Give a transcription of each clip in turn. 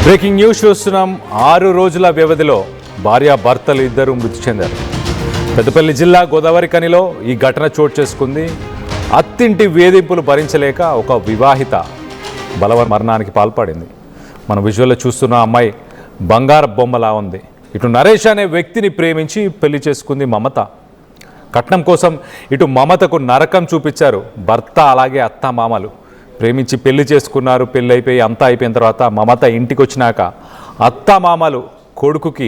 Breaking news చూస్తున్నాం. 6 రోజుల వ్యవధిలో భార్యాభర్తలు ఇద్దరు మృతి చెందారు. పెద్దపల్లి జిల్లా గోదావరిఖనిలో ఈ ఘటన చోటు చేసుకుంది. అత్తింటి వేధింపులు భరించలేక ఒక వివాహిత బలవన్ మరణానికి పాల్పడింది. మన విజువల్లో చూస్తున్న అమ్మాయి బంగారు బొమ్మలా ఉంది. ఇటు నరేష్ అనే వ్యక్తిని ప్రేమించి పెళ్లి చేసుకుంది మమత. కట్నం కోసం ఇటు మమతకు నరకం చూపించారు భర్త, అలాగే అత్త మామలు. ప్రేమించి పెళ్లి చేసుకున్నారు. పెళ్ళి అయిపోయి అంతా అయిపోయిన తర్వాత మమత ఇంటికి వచ్చినాక అత్త మామలు కొడుకుకి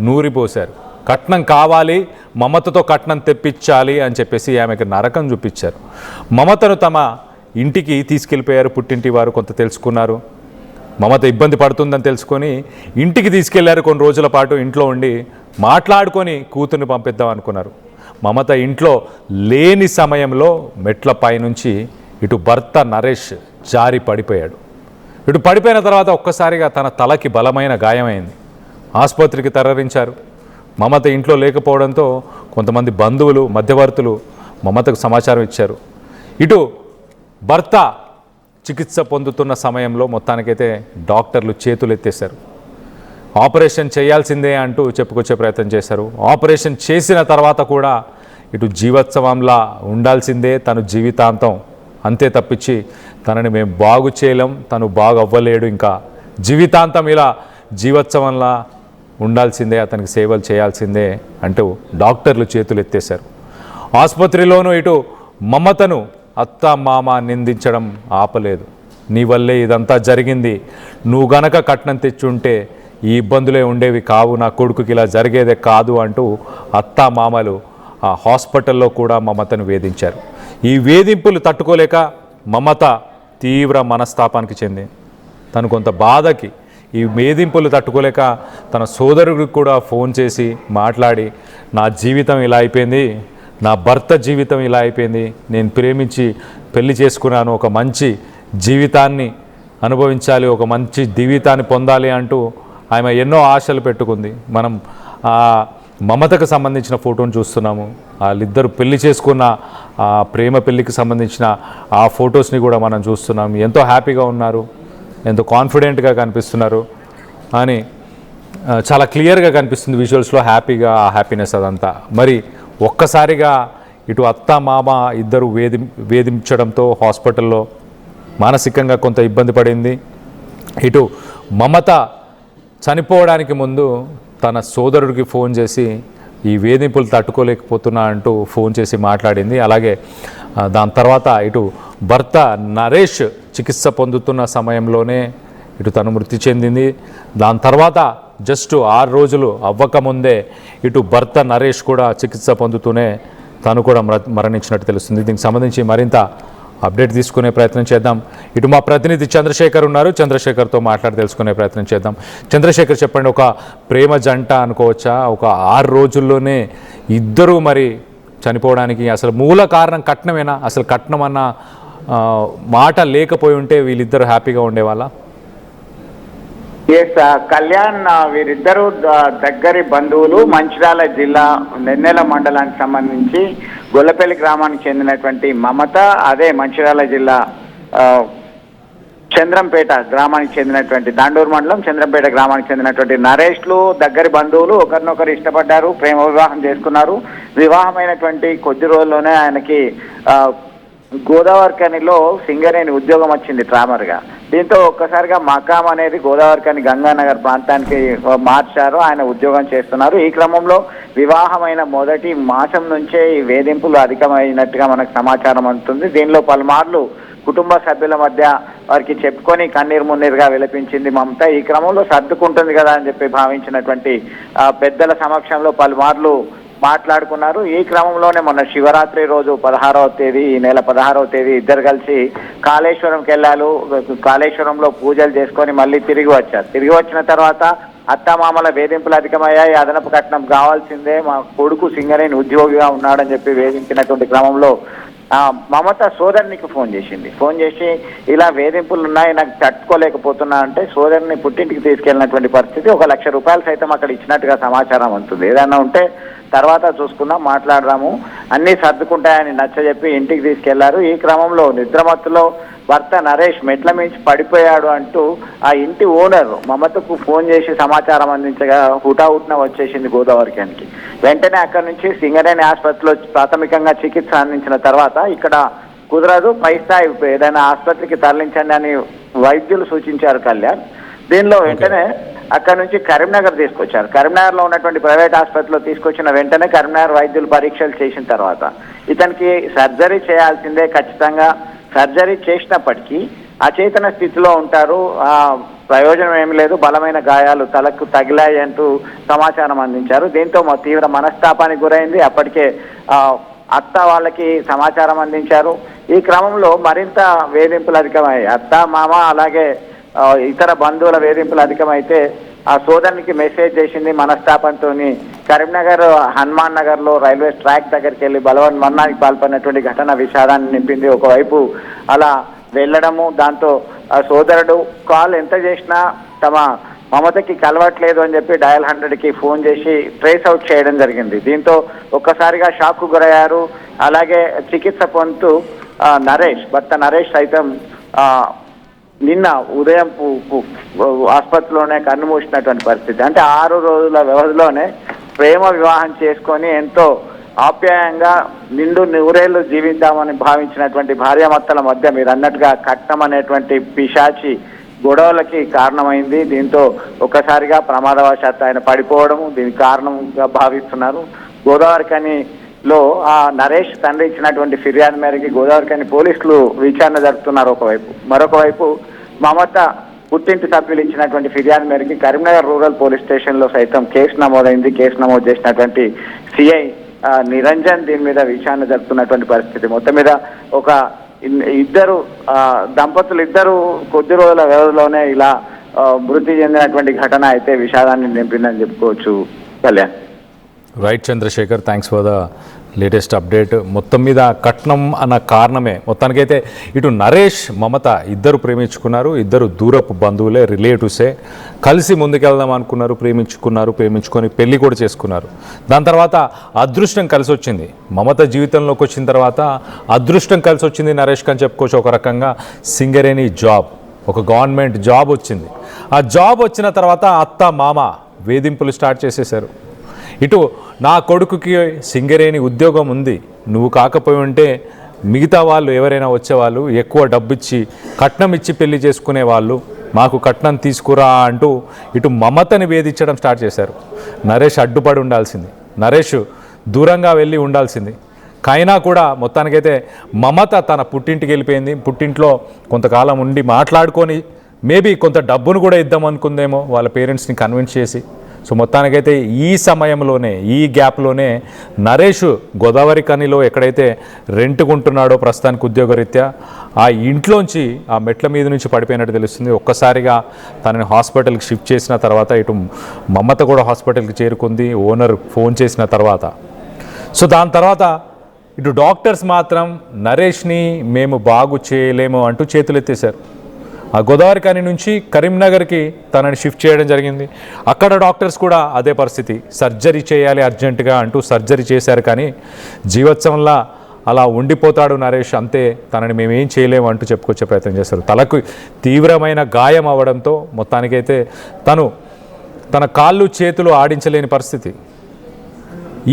నూరిపోశారు. కట్నం కావాలి, మమతతో కట్నం తెప్పించాలి అని చెప్పేసి ఆమెకు నరకం చూపించారు. మమతను తమ ఇంటికి తీసుకెళ్ళిపోయారు. పుట్టింటి వారు కొంత తెలుసుకున్నారు. మమత ఇబ్బంది పడుతుందని తెలుసుకొని ఇంటికి తీసుకెళ్లారు. కొన్ని రోజుల పాటు ఇంట్లో ఉండి మాట్లాడుకొని కూతుర్ని పంపిద్దాం అనుకున్నారు. మమత ఇంట్లో లేని సమయంలో మెట్ల పైనుంచి ఇటు భర్త నరేష్ జారి పడిపోయాడు. ఇటు పడిపోయిన తర్వాత ఒక్కసారిగా తన తలకి బలమైన గాయమైంది. ఆసుపత్రికి తరలించారు. మమత ఇంట్లో లేకపోవడంతో కొంతమంది బంధువులు, మధ్యవర్తులు మమతకు సమాచారం ఇచ్చారు. ఇటు భర్త చికిత్స పొందుతున్న సమయంలో మొత్తానికైతే డాక్టర్లు చేతులు ఎత్తేశారు. ఆపరేషన్ చేయాల్సిందే అంటూ చెప్పుకొచ్చే ప్రయత్నం చేశారు. ఆపరేషన్ చేసిన తర్వాత కూడా ఇటు జీవోత్సవంలా ఉండాల్సిందే తను జీవితాంతం, అంతే తప్పించి తనని మేము బాగు చేయలేం, తను బాగు అవ్వలేడు, ఇంకా జీవితాంతం ఇలా జీవోత్సవంలా ఉండాల్సిందే, అతనికి సేవలు చేయాల్సిందే అంటూ డాక్టర్లు చేతులు ఎత్తేశారు. ఆసుపత్రిలోనూ ఇటు మమతను అత్త మామ నిందించడం ఆపలేదు. నీ వల్లే ఇదంతా జరిగింది, నువ్వు గనక కట్నం తెచ్చుంటే ఈ ఇబ్బందులే ఉండేవి కావు, నా కొడుకుకి ఇలా జరిగేదే కాదు అంటూ అత్త మామలు ఆ హాస్పిటల్లో కూడా మమతను వేధించారు. ఈ వేధింపులు తట్టుకోలేక మమత తీవ్ర మనస్తాపానికి చెంది తను కొంత బాధకి ఈ వేధింపులు తట్టుకోలేక తన సోదరుడికి కూడా ఫోన్ చేసి మాట్లాడి, నా జీవితం ఇలా అయిపోయింది, నా భర్త జీవితం ఇలా అయిపోయింది, నేను ప్రేమించి పెళ్లి చేసుకున్నాను, ఒక మంచి జీవితాన్ని అనుభవించాలి, ఒక మంచి జీవితాన్ని పొందాలి అంటూ ఆమె ఎన్నో ఆశలు పెట్టుకుంది. మనం మమతకు సంబంధించిన ఫోటోను చూస్తున్నాము. వాళ్ళిద్దరు పెళ్లి చేసుకున్న ప్రేమ పెళ్లికి సంబంధించిన ఆ ఫొటోస్ని కూడా మనం చూస్తున్నాం. ఎంతో హ్యాపీగా ఉన్నారు, ఎంతో కాన్ఫిడెంట్గా కనిపిస్తున్నారు అని చాలా క్లియర్గా కనిపిస్తుంది విజువల్స్లో. హ్యాపీగా, ఆ హ్యాపీనెస్ అదంతా. మరి ఒక్కసారిగా ఇటు అత్త మామ ఇద్దరు వేధించడంతో హాస్పిటల్లో మానసికంగా కొంత ఇబ్బంది పడింది. ఇటు మమత చనిపోవడానికి ముందు తన సోదరుడికి ఫోన్ చేసి ఈ వేధింపులు తట్టుకోలేకపోతున్నా అంటూ ఫోన్ చేసి మాట్లాడింది. అలాగే దాని తర్వాత ఇటు భర్త నరేష్ చికిత్స పొందుతున్న సమయంలోనే ఇటు తను మృతి చెందింది. దాని తర్వాత జస్ట్ 6 రోజులు అవ్వకముందే ఇటు భర్త నరేష్ కూడా చికిత్స పొందుతూనే తను కూడా మరణించినట్టు తెలుస్తుంది. దీనికి సంబంధించి మరింత అప్డేట్ తీసుకునే ప్రయత్నం చేద్దాం. ఇటు మా ప్రతినిధి చంద్రశేఖర్ ఉన్నారు. చంద్రశేఖర్తో మాట్లాడి తెలుసుకునే ప్రయత్నం చేద్దాం. చంద్రశేఖర్, చెప్పండి, ఒక ప్రేమ జంట అనుకోవచ్చా? ఒక 6 రోజుల్లోనే ఇద్దరు మరి చనిపోవడానికి అసలు మూల కారణం కట్నమేనా? అసలు కట్నం అన్న మాట లేకపోయి ఉంటే వీళ్ళిద్దరు హ్యాపీగా ఉండేవాళ్ళ? ఎస్ కళ్యాణ్, వీరిద్దరూ దగ్గరి బంధువులు. మంచిర్యాల జిల్లా నెన్నెల మండలానికి సంబంధించి గొల్లపల్లి గ్రామానికి చెందినటువంటి మమత, అదే మంచిర్యాల జిల్లా చంద్రంపేట గ్రామానికి చెందినటువంటి దండూరు మండలం చంద్రంపేట గ్రామానికి చెందినటువంటి నరేష్లు దగ్గరి బంధువులు. ఒకరినొకరు ఇష్టపడ్డారు, ప్రేమ వివాహం చేసుకున్నారు. వివాహమైనటువంటి కొద్ది రోజుల్లోనే ఆయనకి గోదావరిఖనిలో సింగరేణి ఉద్యోగం వచ్చింది ట్రామర్గా. దీంతో ఒక్కసారిగా మకాం అనేది గోదావరిఖని గంగానగర్ ప్రాంతానికి మార్చారు. ఆయన ఉద్యోగం చేస్తున్నారు. ఈ క్రమంలో వివాహమైన మొదటి మాసం నుంచే ఈ వేధింపులు అధికమైనట్టుగా మనకు సమాచారం అందుతుంది. దీనిలో పలుమార్లు కుటుంబ సభ్యుల మధ్య వారికి చెప్పుకొని కన్నీరు మున్నీరుగా విలపించింది మమత. ఈ క్రమంలో సర్దుకుంటుంది కదా అని చెప్పి భావించినటువంటి పెద్దల సమక్షంలో పలుమార్లు మాట్లాడుకున్నారు. ఈ క్రమంలోనే మొన్న శివరాత్రి రోజు 16వ తేదీ, ఈ నెల 16వ తేదీ ఇద్దరు కలిసి కాళేశ్వరంకి వెళ్ళారు. కాళేశ్వరంలో పూజలు చేసుకొని మళ్ళీ తిరిగి వచ్చారు. తిరిగి వచ్చిన తర్వాత అత్తమామల వేధింపులు అధికమయ్యాయి. అదనపు కట్నం కావాల్సిందే, మా కొడుకు సింగరేణి ఉద్యోగిగా ఉన్నాడని చెప్పి వేధించినటువంటి క్రమంలో మమత సోదరునికి ఫోన్ చేసింది. ఫోన్ చేసి ఇలా వేధింపులు ఉన్నాయి, నాకు తట్టుకోలేకపోతున్నా అంటే సోదరుని పుట్టింటికి తీసుకెళ్ళినటువంటి పరిస్థితి. 1 లక్ష రూపాయలు సైతం అక్కడ ఇచ్చినట్టుగా సమాచారం అందుతుంది. ఏదన్నా ఉంటే తర్వాత చూసుకుందాం, మాట్లాడదాము, అన్నీ సర్దుకుంటాయని నచ్చజెప్పి ఇంటికి తీసుకెళ్లారు. ఈ క్రమంలో నిద్రమత్తులో భర్త నరేష్ మెట్ల మించి పడిపోయాడు అంటూ ఆ ఇంటి ఓనర్ మమతకు ఫోన్ చేసి సమాచారం అందించగా హుటాహుటిన వచ్చేసింది గోదావరికానికి. వెంటనే అక్కడి నుంచి సింగరేణి ఆసుపత్రిలో ప్రాథమికంగా చికిత్స అందించిన తర్వాత ఇక్కడ కుదరదు, పై స్థాయి ఏదైనా ఆసుపత్రికి తరలించండి అని వైద్యులు సూచించారు కళ్యాణ్. దీనిలో వెంటనే అక్కడ నుంచి కరీంనగర్ తీసుకొచ్చారు. కరీంనగర్లో ఉన్నటువంటి ప్రైవేట్ ఆసుపత్రిలో తీసుకొచ్చిన వెంటనే కరీంనగర్ వైద్యులు పరీక్షలు చేసిన తర్వాత ఇతనికి సర్జరీ చేయాల్సిందే, ఖచ్చితంగా సర్జరీ చేసినప్పటికీ అచేతన స్థితిలో ఉంటారు, ప్రయోజనం ఏమి లేదు, బలమైన గాయాలు తలకు తగిలాయి అంటూ సమాచారం అందించారు. దీంతో తీవ్ర మనస్తాపానికి గురైంది. అప్పటికే అత్త వాళ్ళకి సమాచారం అందించారు. ఈ క్రమంలో మరింత వేధింపులు అధికమయ్యాయి. అత్త మామ అలాగే ఇతర బంధువుల వేధింపులు అధికమైతే ఆ సోదరునికి మెసేజ్ చేసింది. మనస్తాపంతో కరీంనగర్ హనుమాన్ నగర్ లో రైల్వే ట్రాక్ దగ్గరికి వెళ్ళి బలవన్మరణానికి పాల్పడినటువంటి ఘటన విషాదాన్ని నింపింది. ఒకవైపు అలా వెళ్ళడము, దాంతో ఆ సోదరుడు కాల్ ఎంత చేసినా తమ మమతకి కలవట్లేదు అని చెప్పి డయల్ 100కి ఫోన్ చేసి ట్రేస్ అవుట్ చేయడం జరిగింది. దీంతో ఒక్కసారిగా షాక్ కు గురయ్యారు. అలాగే చికిత్స పొందుతూ నరేష్ భర్త నరేష్ సైతం నిన్న ఉదయం ఆసుపత్రిలోనే కన్నుమూసినటువంటి పరిస్థితి. అంటే 6 రోజుల వ్యవధిలోనే ప్రేమ వివాహం చేసుకొని ఎంతో ఆప్యాయంగా నిండు నూరేళ్లు జీవిద్దామని భావించినటువంటి భార్యాభర్తల మధ్య మీరు అన్నట్టుగా కట్నం అనేటువంటి పిశాచి గొడవలకి కారణమైంది. దీంతో ఒక్కసారిగా ప్రమాదవశాత్తు ఆయన పడిపోవడము దీనికి కారణంగా భావిస్తున్నారు. గోదావరిఖనిలో ఆ నరేష్ తండ్రి ఇచ్చినటువంటి ఫిర్యాదు మేరకు గోదావరిఖని పోలీసులు విచారణ జరుపుతున్నారు ఒకవైపు. మరొక వైపు మమత పుట్టింటి సభ్యులు ఇచ్చినటువంటి ఫిర్యాదు మేరకు కరీంనగర్ రూరల్ పోలీస్ స్టేషన్ లో సైతం కేసు నమోదైంది. కేసు నమోదు చేసినటువంటి సిఐ నిరంజన్ దీని మీద విచారణ జరుపుతున్నటువంటి పరిస్థితి. మొత్తం మీద ఒక ఇద్దరు దంపతులు కొద్ది రోజుల వ్యవధిలోనే ఇలా మృతి చెందినటువంటి ఘటన అయితే విషాదాన్ని నింపిందని చెప్పుకోవచ్చు Kalyan. Right Chandrashekar, thanks for the latest update. మొత్తం మీద కట్నం అన్న కారణమే మొత్తానికైతే ఇటు నరేష్ మమత ఇద్దరు ప్రేమించుకున్నారు, ఇద్దరు దూరపు బంధువులే, రిలేటివ్సే, కలిసి ముందుకెళ్దాం అనుకున్నారు, ప్రేమించుకొని పెళ్లి కూడా చేసుకున్నారు. దాని తర్వాత అదృష్టం కలిసి వచ్చింది. మమత జీవితంలోకి వచ్చిన తర్వాత అదృష్టం కలిసి వచ్చింది నరేష్కి అని చెప్పుకోవచ్చు. ఒక రకంగా సింగరేణి జాబ్, ఒక గవర్నమెంట్ జాబ్ వచ్చింది. ఆ జాబ్ వచ్చిన తర్వాత అత్త మామ వేధింపులు స్టార్ట్ చేసేశారు. ఇటు నా కొడుకుకి సింగరేణి ఉద్యోగం ఉంది, నువ్వు కాకపోయి ఉంటే మిగతా వాళ్ళు ఎవరైనా వచ్చేవాళ్ళు ఎక్కువ డబ్బిచ్చి కట్నం ఇచ్చి పెళ్లి చేసుకునే వాళ్ళు, మాకు కట్నం తీసుకురా అంటూ ఇటు మమతని వేధించడం స్టార్ట్ చేశారు. నరేష్ అడ్డుపడి ఉండాల్సింది, నరేష్ దూరంగా వెళ్ళి ఉండాల్సింది. కైనా కూడా మొత్తానికైతే మమత తన పుట్టింటికి వెళ్ళిపోయింది. పుట్టింట్లో కొంతకాలం ఉండి మాట్లాడుకొని మేబీ కొంత డబ్బును కూడా ఇద్దాం అనుకుందేమో వాళ్ళ పేరెంట్స్ని కన్విన్స్ చేసి. సో మొత్తానికైతే ఈ సమయంలోనే, ఈ గ్యాప్లోనే నరేష్ గోదావరిఖనిలో ఎక్కడైతే రెంట్కుంటున్నాడో ప్రస్తుతానికి ఉద్యోగరీత్యా ఆ ఇంట్లోంచి ఆ మెట్ల మీద నుంచి పడిపోయినట్టు తెలుస్తుంది. ఒక్కసారిగా తనని హాస్పిటల్కి షిఫ్ట్ చేసిన తర్వాత ఇటు మమత కూడా హాస్పిటల్కి చేరుకుంది ఓనర్ ఫోన్ చేసిన తర్వాత. సో దాని తర్వాత ఇటు డాక్టర్స్ మాత్రం నరేష్ని మేము బాగు చేయలేము అంటూ చేతులెత్తేశారు. ఆ గోదావరిఖని నుంచి కరీంనగర్కి తనని షిఫ్ట్ చేయడం జరిగింది. అక్కడ డాక్టర్స్ కూడా అదే పరిస్థితి, సర్జరీ చేయాలి అర్జెంటుగా అంటూ సర్జరీ చేశారు. కానీ జీవోత్సవంలా అలా ఉండిపోతాడు నరేష్, అంతే, తనని మేమేం చేయలేము అంటూ చెప్పుకొచ్చే ప్రయత్నం చేశారు. తలకు తీవ్రమైన గాయం అవ్వడంతో మొత్తానికైతే తన కాళ్ళు చేతులు ఆడించలేని పరిస్థితి.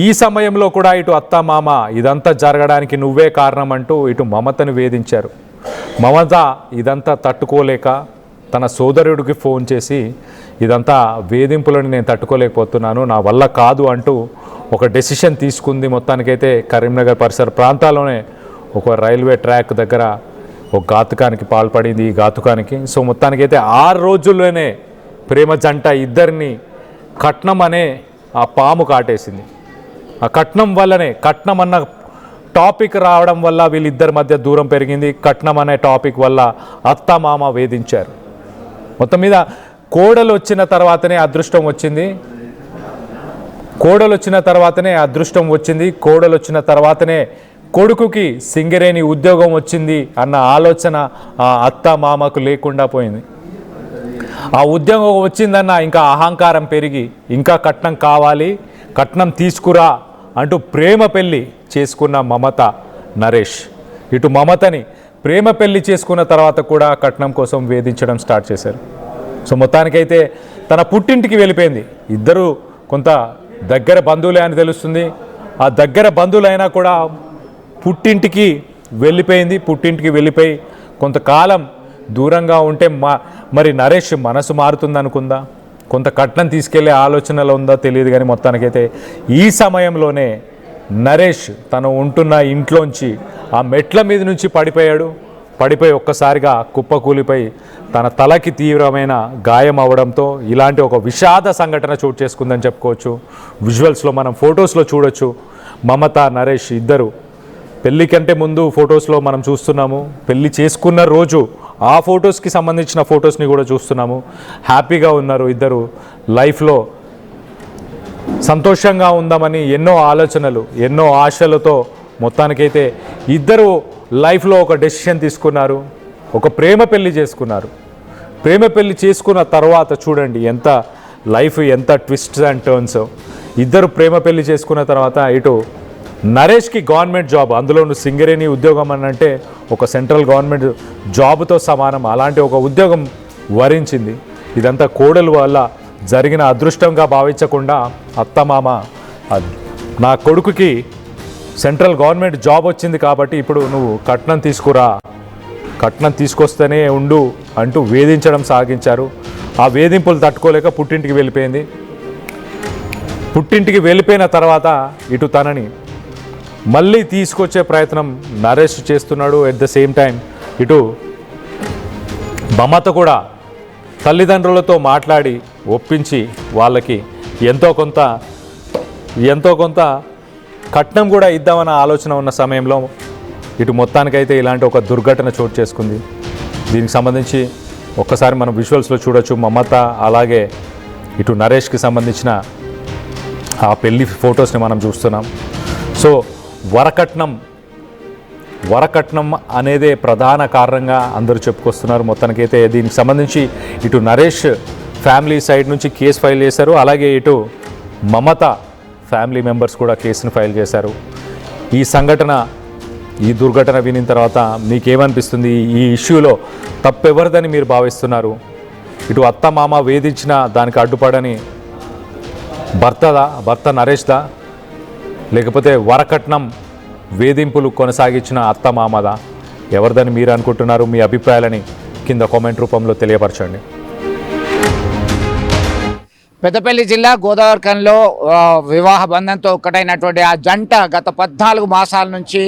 ఈ సమయంలో కూడా ఇటు అత్త మామ ఇదంతా జరగడానికి నువ్వే కారణం అంటూ ఇటు మమతను వేధించారు. మమత ఇదంతా తట్టుకోలేక తన సోదరుడికి ఫోన్ చేసి ఇదంతా వేధింపులను నేను తట్టుకోలేకపోతున్నాను, నా వల్ల కాదు అంటూ ఒక డెసిషన్ తీసుకుంది. మొత్తానికైతే కరీంనగర్ పరిసర ప్రాంతాల్లోనే ఒక రైల్వే ట్రాక్ దగ్గర ఒక ఘాతుకానికి పాల్పడింది. ఈ ఘాతుకానికి సో మొత్తానికైతే 6 రోజుల్లోనే ప్రేమ జంట ఇద్దరిని కట్నం అనే ఆ పాము కాటేసింది. ఆ కట్నం వల్లనే, కట్నం అన్న టాపిక్ రావడం వల్ల వీళ్ళిద్దరి మధ్య దూరం పెరిగింది. కట్నం అనే టాపిక్ వల్ల అత్త మామ వేధించారు. మొత్తం మీద కోడలు వచ్చిన తర్వాతనే అదృష్టం వచ్చింది. కోడలు వచ్చిన తర్వాతనే కొడుకుకి సింగరేణి ఉద్యోగం వచ్చింది అన్న ఆలోచన ఆ అత్త మామకు లేకుండా పోయింది. ఆ ఉద్యోగం వచ్చిందన్న ఇంకా అహంకారం పెరిగి ఇంకా కట్నం కావాలి, కట్నం తీసుకురా అంటూ ప్రేమ పెళ్ళి చేసుకున్న మమత నరేష్. ఇటు మమతని ప్రేమ పెళ్లి చేసుకున్న తర్వాత కూడా కట్నం కోసం వేధించడం స్టార్ట్ చేశారు. సో మొత్తానికైతే తన పుట్టింటికి వెళ్ళిపోయింది. ఇద్దరు కొంత దగ్గర బంధువులే అని తెలుస్తుంది. ఆ దగ్గర బంధువులైనా కూడా పుట్టింటికి వెళ్ళిపోయి కొంతకాలం దూరంగా ఉంటే మరి నరేష్ మనసు మారుతుందనుకుందా, కొంత కట్నం తీసుకెళ్లే ఆలోచనలో ఉందా తెలియదు. కానీ మొత్తానికైతే ఈ సమయంలోనే నరేష్ తను ఉంటున్న ఇంట్లోంచి ఆ మెట్ల మీద నుంచి పడిపోయి ఒక్కసారిగా కుప్పకూలిపోయి తన తలకి తీవ్రమైన గాయం అవడంతో ఇలాంటి ఒక విషాద సంఘటన చోటు చేసుకుందని చెప్పుకోవచ్చు. విజువల్స్లో మనం ఫొటోస్లో చూడొచ్చు. మమత, నరేష్ ఇద్దరు పెళ్లి కంటే ముందు ఫొటోస్లో మనం చూస్తున్నాము. పెళ్లి చేసుకున్న రోజు ఆ ఫొటోస్కి సంబంధించిన ఫొటోస్ని కూడా చూస్తున్నాము. హ్యాపీగా ఉన్నారు ఇద్దరు. లైఫ్లో సంతోషంగా ఉందామని ఎన్నో ఆలోచనలు, ఎన్నో ఆశలతో మొత్తానికైతే ఇద్దరు లైఫ్లో ఒక డెసిషన్ తీసుకున్నారు. ఒక ప్రేమ పెళ్లి చేసుకున్నారు. ప్రేమ పెళ్లి చేసుకున్న తర్వాత చూడండి ఎంత ట్విస్ట్స్ అండ్ టర్న్స్. ఇద్దరు ప్రేమ పెళ్లి చేసుకున్న తర్వాత ఇటు నరేష్కి గవర్నమెంట్ జాబ్, అందులోనూ సింగరేణి ఉద్యోగం అని అంటే ఒక సెంట్రల్ గవర్నమెంట్ జాబ్తో సమానం. అలాంటి ఒక ఉద్యోగం వరించింది. ఇదంతా కోడలు వల్ల జరిగిన అదృష్టంగా భావించకుండా అత్తమామ నా కొడుకుకి సెంట్రల్ గవర్నమెంట్ జాబ్ వచ్చింది కాబట్టి ఇప్పుడు నువ్వు కట్నం తీసుకొస్తేనే ఉండు అంటూ వేధించడం సాగించారు. ఆ వేధింపులు తట్టుకోలేక పుట్టింటికి వెళ్ళిపోయిన తర్వాత ఇటు తనని మళ్ళీ తీసుకొచ్చే ప్రయత్నం నరేష్ చేస్తున్నాడు. ఎట్ ద సేమ్ టైం ఇటు మమత కూడా తల్లిదండ్రులతో మాట్లాడి ఒప్పించి వాళ్ళకి ఎంతో కొంత కట్నం కూడా ఇద్దామన్న ఆలోచన ఉన్న సమయంలో ఇటు మొత్తానికైతే ఇలాంటి ఒక దుర్ఘటన చోటు చేసుకుంది. దీనికి సంబంధించి ఒక్కసారి మనం విజువల్స్లో చూడొచ్చు. మమత అలాగే ఇటు నరేష్కి సంబంధించిన ఆ పెళ్లి ఫొటోస్ని మనం చూస్తున్నాం. సో వరకట్నం అనేదే ప్రధాన కారణంగా అందరూ చెప్పుకొస్తున్నారు. మొత్తానికైతే దీనికి సంబంధించి ఇటు నరేష్ ఫ్యామిలీ సైడ్ నుంచి కేసు ఫైల్ చేశారు. అలాగే ఇటు మమత ఫ్యామిలీ మెంబర్స్ కూడా కేసును ఫైల్ చేశారు. ఈ దుర్ఘటన వినిన తర్వాత మీకేమనిపిస్తుంది? ఈ ఇష్యూలో తప్పెవరిదని మీరు భావిస్తున్నారు? ఇటు అత్త మామ వేధించిన దానికి అడ్డుపడని భర్త నరేష్దా, లేకపోతే వరకట్నం వేధింపులు కొనసాగించిన అత్త మామదా? ఎవరిదని మీరు అనుకుంటున్నారు? మీ అభిప్రాయాలని కింద కామెంట్ రూపంలో తెలియపరచండి. పెద్దపల్లి జిల్లా గోదావరిఖనిలో వివాహ బంధంతో ఒక్కటైనటువంటి ఆ జంట గత 14 మాసాల నుంచి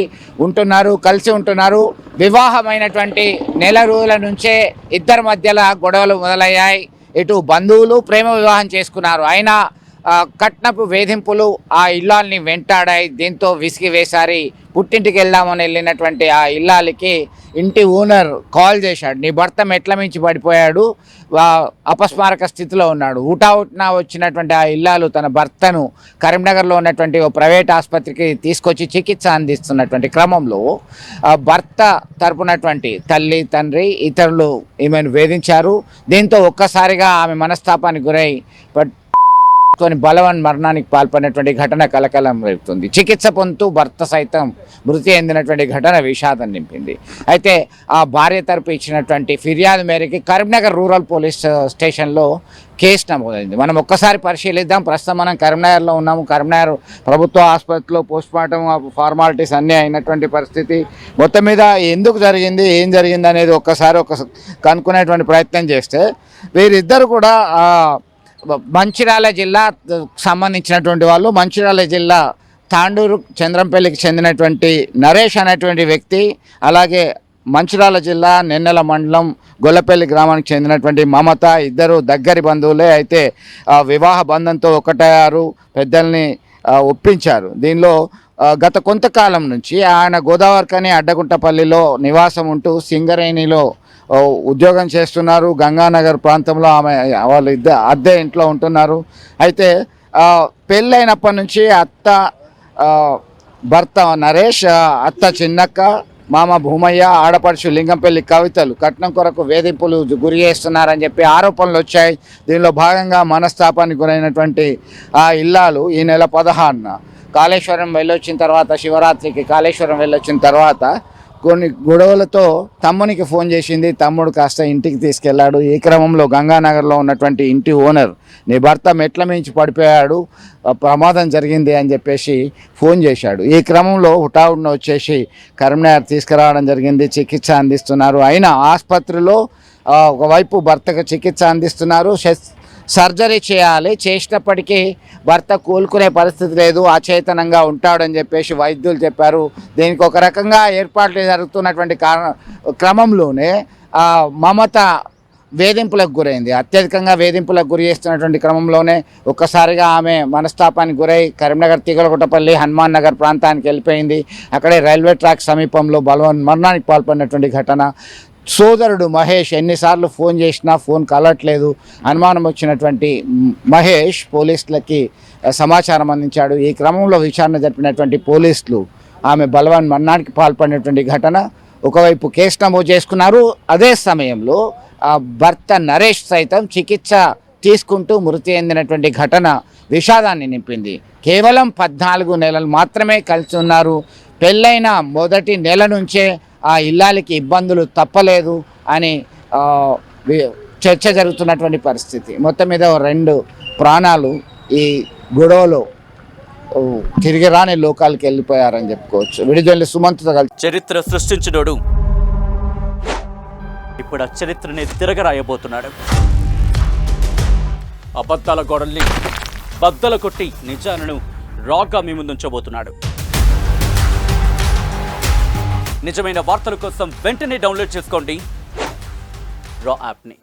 కలిసి ఉంటున్నారు. వివాహమైనటువంటి నెల రోజుల నుంచే ఇద్దరి మధ్యలో గొడవలు మొదలయ్యాయి. ఇటు బంధువులు ప్రేమ వివాహం చేసుకున్నారు. అయినా కట్నపు వేధింపులు ఆ ఇల్లాల్ని వెంటాడాయి. దీంతో విసిగి వేసారి పుట్టింటికి వెళ్దామని వెళ్ళినటువంటి ఆ ఇల్లాలికి ఇంటి ఓనర్ కాల్ చేశాడు, నీ భర్త మెట్ల మించి పడిపోయాడు, అపస్మారక స్థితిలో ఉన్నాడు. ఊటావుట్న వచ్చినటువంటి ఆ ఇల్లాలు తన భర్తను కరీంనగర్లో ఉన్నటువంటి ఓ ప్రైవేట్ ఆసుపత్రికి తీసుకొచ్చి చికిత్స అందిస్తున్నటువంటి క్రమంలో భర్త తరపునటువంటి తల్లి, తండ్రి, ఇతరులు ఈమెను వేధించారు. దీంతో ఒక్కసారిగా ఆమె మనస్తాపానికి గురై బలవన్ మరణానికి పాల్పడినటువంటి ఘటన కలకలం రేపుతుంది. చికిత్స పొందుతూ భర్త సైతం మృతి చెందినటువంటి ఘటన విషాదం నింపింది. అయితే ఆ భార్య తరపు ఇచ్చినటువంటి ఫిర్యాదు మేరకు కరీంనగర్ రూరల్ పోలీస్ స్టేషన్లో కేసు నమోదైంది. మనం ఒక్కసారి పరిశీలిద్దాం. ప్రస్తుతం మనం కరీంనగర్లో ఉన్నాము. కరీంనగర్ ప్రభుత్వ ఆసుపత్రిలో పోస్ట్మార్టం ఫార్మాలిటీస్ అన్నీ అయినటువంటి పరిస్థితి. మొత్తం మీద ఎందుకు జరిగింది, ఏం జరిగింది అనేది ఒక్కసారి కనుక్కునేటువంటి ప్రయత్నం చేస్తే వీరిద్దరు కూడా మంచిర్యాల జిల్లా సంబంధించినటువంటి వాళ్ళు. మంచిర్యాల జిల్లా తాండూరు చంద్రంపల్లికి చెందినటువంటి నరేష్ అనేటువంటి వ్యక్తి, అలాగే మంచిర్యాల జిల్లా నెన్నెల మండలం గొల్లపల్లి గ్రామానికి చెందినటువంటి మమత ఇద్దరు దగ్గరి బంధువులే. అయితే వివాహ బంధంతో ఒకటయ్యారు, పెద్దల్ని ఒప్పించారు. దీనిలో గత కొంతకాలం నుంచి ఆయన గోదావరిఖని అడ్డగుంటపల్లిలో నివాసం ఉంటూ సింగరేణిలో ఉద్యోగం చేస్తున్నారు. గంగానగర్ ప్రాంతంలో వాళ్ళు అద్దె ఇంట్లో ఉంటున్నారు. అయితే పెళ్ళైనప్పటి నుంచి భర్త నరేష్, అత్త చిన్నక్క, మామ భూమయ్య, ఆడపడుచు లింగంపల్లి కవితలు కట్నం కొరకు వేధింపులు గురి చేస్తున్నారని చెప్పి ఆరోపణలు వచ్చాయి. దీనిలో భాగంగా మనస్తాపానికి గురైనటువంటి ఆ ఇల్లాలు ఈ నెల 16న కాళేశ్వరం వెళ్ళొచ్చిన తర్వాత, శివరాత్రికి కాళేశ్వరం వెళ్ళొచ్చిన తర్వాత కొన్ని గొడవలతో తమ్మునికి ఫోన్ చేసింది. తమ్ముడు కాస్త ఇంటికి తీసుకెళ్లాడు. ఈ క్రమంలో గంగానగర్లో ఉన్నటువంటి ఇంటి ఓనర్, నీ భర్త మెట్ల మించి పడిపోయాడు, ప్రమాదం జరిగింది అని చెప్పేసి ఫోన్ చేశాడు. ఈ క్రమంలో హుటాహుటిన వచ్చేసి కరీంనగర్ తీసుకురావడం జరిగింది. చికిత్స అందిస్తున్నారు. అయినా ఆసుపత్రిలో ఒకవైపు భర్తకు చికిత్స అందిస్తున్నారు, సర్జరీ చేయాలి, చేసినప్పటికీ భర్త కోలుకునే పరిస్థితి లేదు, అచేతనంగా ఉంటాడని చెప్పేసి వైద్యులు చెప్పారు. దీనికి ఒక రకంగా ఏర్పాట్లు జరుగుతున్నటువంటి క్రమంలోనే మమత వేధింపులకు గురైంది. అత్యధికంగా వేధింపులకు గురి చేస్తున్నటువంటి క్రమంలోనే ఒక్కసారిగా ఆమె మనస్తాపానికి గురై కరీంనగర్ తీగలగుట్టపల్లి హనుమాన్ నగర్ ప్రాంతానికి వెళ్ళిపోయింది. అక్కడే రైల్వే ట్రాక్ సమీపంలో మరణానికి పాల్పడినటువంటి ఘటన. సోదరుడు మహేష్ ఎన్నిసార్లు ఫోన్ చేసినా ఫోన్ కలవట్లేదు. అనుమానం వచ్చినటువంటి మహేష్ పోలీసులకి సమాచారం అందించాడు. ఈ క్రమంలో విచారణ జరిపినటువంటి పోలీసులు ఆమె మరణానికి పాల్పడినటువంటి ఘటన ఒకవైపు కేసు నమోదు చేసుకున్నారు. అదే సమయంలో భర్త నరేష్ సైతం చికిత్స తీసుకుంటూ మృతి చెందినటువంటి ఘటన విషాదాన్ని నింపింది. కేవలం 14 నెలలు మాత్రమే కలిసి ఉన్నారు. పెళ్ళైన మొదటి నెల నుంచే ఆ ఇల్లాలికి ఇబ్బందులు తప్పలేదు అని చర్చ జరుగుతున్నటువంటి పరిస్థితి. మొత్తం మీద 2 ప్రాణాలు ఈ గొడవలో తిరిగి రాని లోకాలకి వెళ్ళిపోయారని చెప్పుకోవచ్చు. విడుదల సుమంత్తో కలిసి చరిత్ర సృష్టించినోడు ఇప్పుడు ఆ చరిత్రని తిరగరాయబోతున్నాడు. అబద్ధాల గోడల్ని బద్దలు కొట్టి నిజాలను రాగా మీ ముందుంచబోతున్నాడు. నిజమైన వార్తల కోసం వెంటనే డౌన్లోడ్ చేసుకోండి రా యాప్ని.